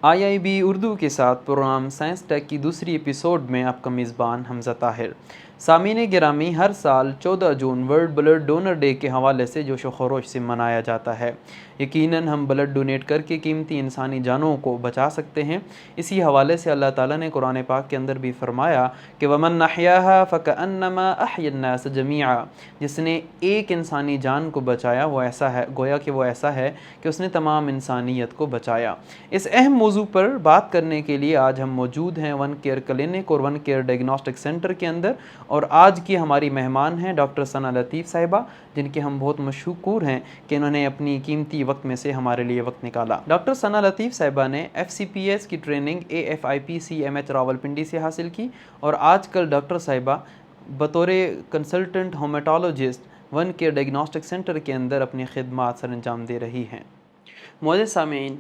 IIB Urdu के साथ programme science tech की दूसरी एपिसोड में आपका मेज़बान हमज़ा ताहिर। सामीन गिरामी, हर साल 14 June world blood donor day के हवाले से जोश व खरोश से मनाया जाता है। यकीनन हम ब्लड डोनेट करके कीमती इंसानी जानों को बचा सकते हैं। इसी हवाले से अल्लाह ताला ने कुरान पाक के अंदर भी फरमाया कि वमन अहयाहा फ़कअन्नमा अहयन्नास जमीआ, जिसने एक इंसानी जान को बचाया वो ऐसा है, गोया कि वो ऐसा है कि उसने तमाम इंसानियत को बचाया। इस अहम मौजू पर बात करने के लिए आज हम मौजूद हैं वन केयर क्लिनिक और वन केयर डायग्नोस्टिक सेंटर के अंदर, और आज की हमारी मेहमान हैं डॉक्टर सना लतीफ़ साहिबा, जिनके हम बहुत मशकूर हैं कि इन्होंने अपनी कीमती वक्त में से हमारे लिए वक्त निकाला। डॉक्टर सना लतीफ़ साहिबा ने FCPS की ट्रेनिंग AFIPCMH रावलपिंडी से हासिल की और आजकल डॉक्टर साहिबा बतौर consultant haematologist one care diagnostic centre के अंदर अपनी खिदमात सर अंजाम दे रही हैं। मौजूद सामीन,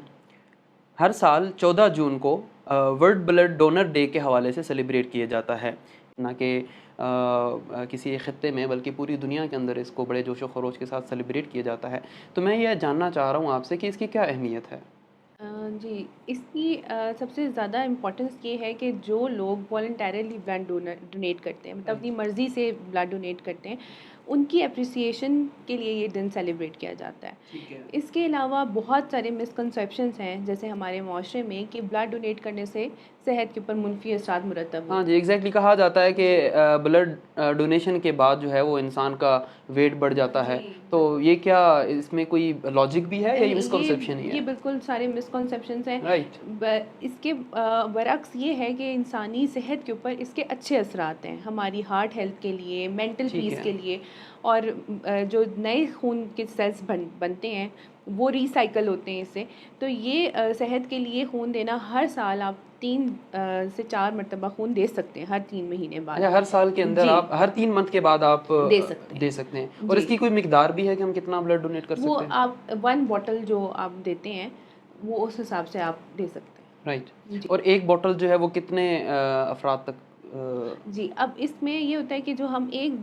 हर साल 14 जून को वर्ल्ड ब्लड डोनर डे के हवाले से सेलिब्रेट किया जाता है, ना कि किसी एक ख़ित्ते में बल्कि पूरी दुनिया के अंदर इसको बड़े जोश व खरोश के साथ सेलिब्रेट किया जाता है। तो मैं यह जानना चाह रहा हूँ आपसे कि इसकी क्या अहमियत है। जी, इसकी सबसे ज़्यादा इम्पोर्टेंस ये है कि जो लोग वॉलंटरली ब्लड डोनेट करते हैं, मतलब अपनी मर्ज़ी से ब्लड डोनेट करते हैं, उनकी एप्रिसिएशन के लिए ये दिन सेलिब्रेट किया जाता है। ठीक है। इसके अलावा बहुत सारे मिसकंसेप्शंस हैं, जैसे हमारे माशरे में, कि ब्लड डोनेट करने से सेहत के ऊपर मुनफी असरात मुरतब हाँ होते जी, एग्जैक्टली कहा जाता है कि ब्लड डोनेशन के बाद जो है वो इंसान का वेट बढ़ जाता हैं। है। जी, तो ये क्या इसमें कोई लॉजिक भी है या ये नहीं, मिसकंसेप्शन ही ये है? बिल्कुल सारे मिसकॉन्सेप्शंस हैं। राइट। इसके बरअक्स ये है कि इंसानी सेहत के ऊपर इसके अच्छे असरात हैं, हमारी हार्ट हेल्थ के लिए, मेंटल ठीक पीस है। के लिए। और जो नए खून के सेल्स बनते हैं वो रिसाइकल होते हैं इससे। तो ये सेहत के लिए खून देना, हर साल आप 3 से 4 मरतबा खून दे सकते हैं, हर 3 महीने बाद। अच्छा, हर साल के अंदर जी, आप हर 3 मंथ के बाद आप दे सकते दे हैं। सकते हैं, और जी, इसकी कोई मिकदार भी है कि हम कितना ब्लड डोनेट कर वो सकते हैं? आप 1 बॉटल जो आप देते हैं, वो उस हिसाब से आप दे सकते राइट। हैं। जी। और एक बोतल जो है वो कितने अफराद तक जी, अब इसमें ये होता है कि जो हम एक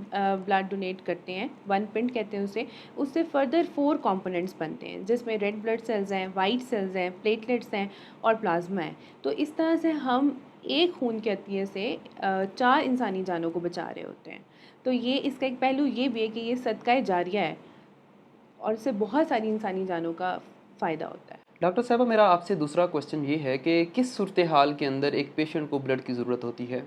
ब्लड डोनेट करते हैं, 1 पिंट कहते हैं उसे, उससे फर्दर 4 कंपोनेंट्स बनते हैं, जिसमें रेड ब्लड सेल्स हैं, वाइट सेल्स हैं, प्लेटलेट्स हैं और प्लाज्मा है। तो इस तरह से हम एक खून के अतिये से 4 इंसानी जानों को बचा रहे होते हैं। तो ये इसका एक पहलू ये भी है कि ये सदका जारिया है और इससे बहुत सारी इंसानी जानों का फ़ायदा होता है। डॉक्टर साहब, मेरा आपसे दूसरा क्वेश्चन ये है कि किस सूरत हाल के अंदर एक पेशेंट को ब्लड की ज़रूरत होती है?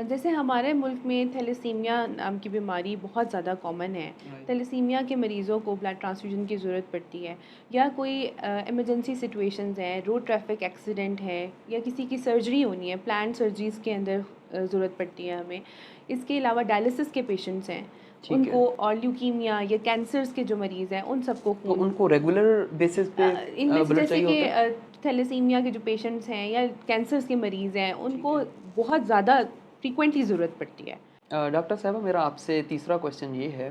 जैसे हमारे मुल्क में थैलेसीमिया नाम की बीमारी बहुत ज़्यादा कॉमन है। राइट। थैलेसीमिया के मरीज़ों को ब्लड ट्रांसफ्यूजन की ज़रूरत पड़ती है, या कोई इमरजेंसी सिचुएशंस हैं, रोड ट्रैफिक एक्सीडेंट है, या किसी की सर्जरी होनी है, प्लान सर्जरीज़ के अंदर ज़रूरत पड़ती है हमें। इसके अलावा डायलिसिस के पेशेंट्स हैं, ठीक है। उनको, और ल्यूकीमिया या कैंसर्स के जो मरीज़ हैं उन सबको तो खून, उनको रेगुलर बेसिस पे इनमें से ब्लड जैसे चाहिए कि होता है? थैलेसीमिया के जो पेशेंट्स हैं या कैंसर्स के मरीज़ हैं, ठीक उनको है। बहुत ज़्यादा फ्रीक्वेंटली ज़रूरत पड़ती है। डॉक्टर साहब, मेरा आपसे तीसरा क्वेश्चन ये है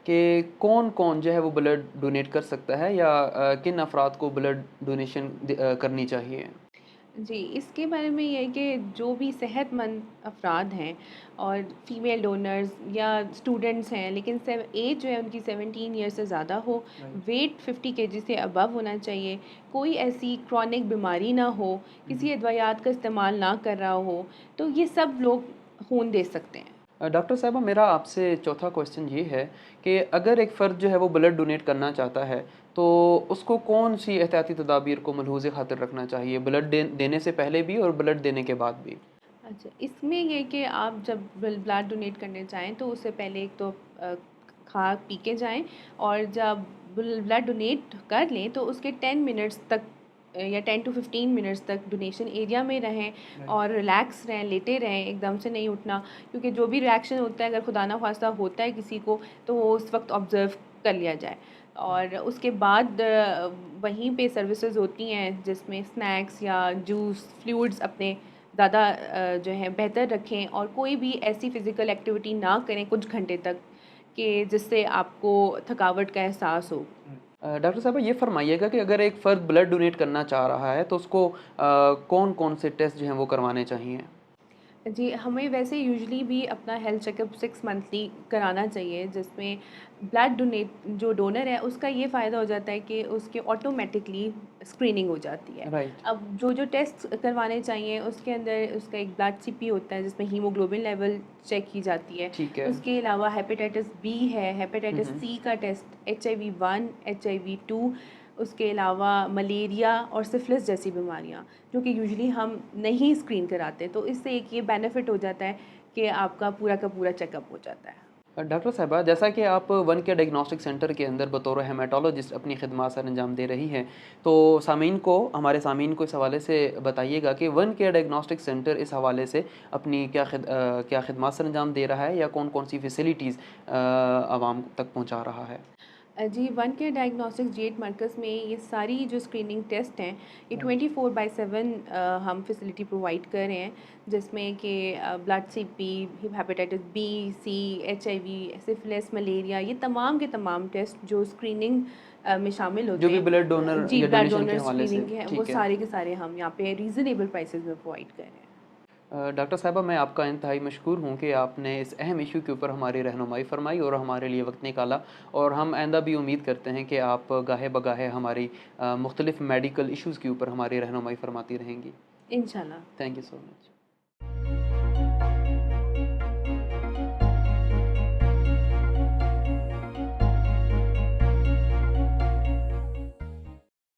कि कौन कौन जो है वो ब्लड डोनेट कर सकता है, या किन अफराद को ब्लड डोनेशन करनी चाहिए? जी, इसके बारे में ये है कि जो भी सेहतमंद अफराद हैं और फीमेल डोनर्स या स्टूडेंट्स हैं, लेकिन एज जो है उनकी 17 ईयर से ज़्यादा हो, राइट। वेट 50 केजी से अबव होना चाहिए, कोई ऐसी क्रॉनिक बीमारी ना हो, किसी अद्वियात का इस्तेमाल ना कर रहा हो, तो ये सब लोग खून दे सकते हैं। डॉक्टर साहब, मेरा आपसे चौथा क्वेश्चन ये है कि अगर एक फ़र्द जो है वो ब्लड डोनेट करना चाहता है, तो उसको कौन सी एहतियाती तदाबीर को मलहूज़ खातिर रखना चाहिए, ब्लड देने से पहले भी और ब्लड देने के बाद भी? अच्छा, इसमें ये कि आप जब ब्लड डोनेट करने जाएँ तो उससे पहले एक तो खा पी के जाएँ, और जब ब्लड डोनेट कर लें तो उसके 10 मिनट्स तक या 10 टू 15 मिनट्स तक डोनेशन एरिया में रहें और रिलैक्स रहें, लेटे रहें, एकदम से नहीं उठना, क्योंकि जो भी रिएक्शन होता है, अगर खुदा ना ख़ास्ता होता है किसी को, तो वो उस वक्त ऑब्ज़र्व कर लिया जाए। और उसके बाद वहीं पे सर्विसेज होती हैं जिसमें स्नैक्स या जूस, फ्लूइड्स अपने ज़्यादा जो है बेहतर रखें, और कोई भी ऐसी फ़िज़िकल एक्टिविटी ना करें कुछ घंटे तक कि जिससे आपको थकावट का एहसास हो। डॉक्टर साहब, ये फरमाइएगा कि अगर एक फ़र्द ब्लड डोनेट करना चाह रहा है तो उसको कौन कौन से टेस्ट जो हैं वो करवाने चाहिए? जी, हमें वैसे यूजुअली भी अपना हेल्थ चेकअप 6 मंथली कराना चाहिए, जिसमें ब्लड डोनेट जो डोनर है उसका ये फ़ायदा हो जाता है कि उसके ऑटोमेटिकली स्क्रीनिंग हो जाती है। राइट। अब जो टेस्ट करवाने चाहिए उसके अंदर उसका एक ब्लड सीपी होता है जिसमें हीमोग्लोबिन लेवल चेक की जाती है। ठीक है। उसके अलावा हेपेटाइटिस बी है, हेपेटाइटिस हम्म। सी का टेस्ट, HIV-1, HIV-2, उसके अलावा मलेरिया और सिफिलिस जैसी बीमारियाँ जो कि यूजुअली हम नहीं स्क्रीन कराते, तो इससे एक ये बेनिफिट हो जाता है कि आपका पूरा का पूरा चेकअप हो जाता है। डॉक्टर साहबा, जैसा कि आप वन केयर डायग्नोस्टिक सेंटर के अंदर बतौर हेमाटोलॉजिस्ट अपनी खिदमत सर अंजाम दे रही हैं, तो हमारे सामीन को इस हवाले से बताइएगा कि वन केयर डायग्नोस्टिक सेंटर इस हवाले से अपनी क्या खिदमत सर अंजाम दे रहा है या कौन कौन सी फैसिलिटीज़ आवाम तक पहुँचा रहा है। जी, वन केयर डायग्नोस्टिक्स जेट मरकज़ में ये सारी जो स्क्रीनिंग टेस्ट हैं ये राइट। 24/7 हम फैसिलिटी प्रोवाइड कर रहे हैं, जिसमें कि ब्लड सीपी, हेपेटाइटिस बी, सी, HIV, सिफिलिस, मलेरिया, ये तमाम के तमाम टेस्ट जो स्क्रीनिंग में शामिल जो होते भी हैं। ब्लड डोनर जी, या ब्लड डोनेशन के डोनर हवाले से, स्क्रीनिंग है वो ठीक है। सारे के सारे हम यहाँ पे रीज़नेबल प्राइसेस में प्रोवाइड कर रहे हैं। डॉक्टर साहिबा, मैं आपका इंतहाई मशकूर हूँ कि आपने इस अहम इशू के ऊपर हमारी रहनुमाई फरमाई और हमारे लिए वक्त निकाला, और हम आइंदा भी उम्मीद करते हैं कि आप गाहे बगाहे हमारी मुख्तलिफ मेडिकल इश्यूज़ के ऊपर हमारी रहनुमाई फरमाती रहेंगी। इंशाल्लाह। Thank you so much.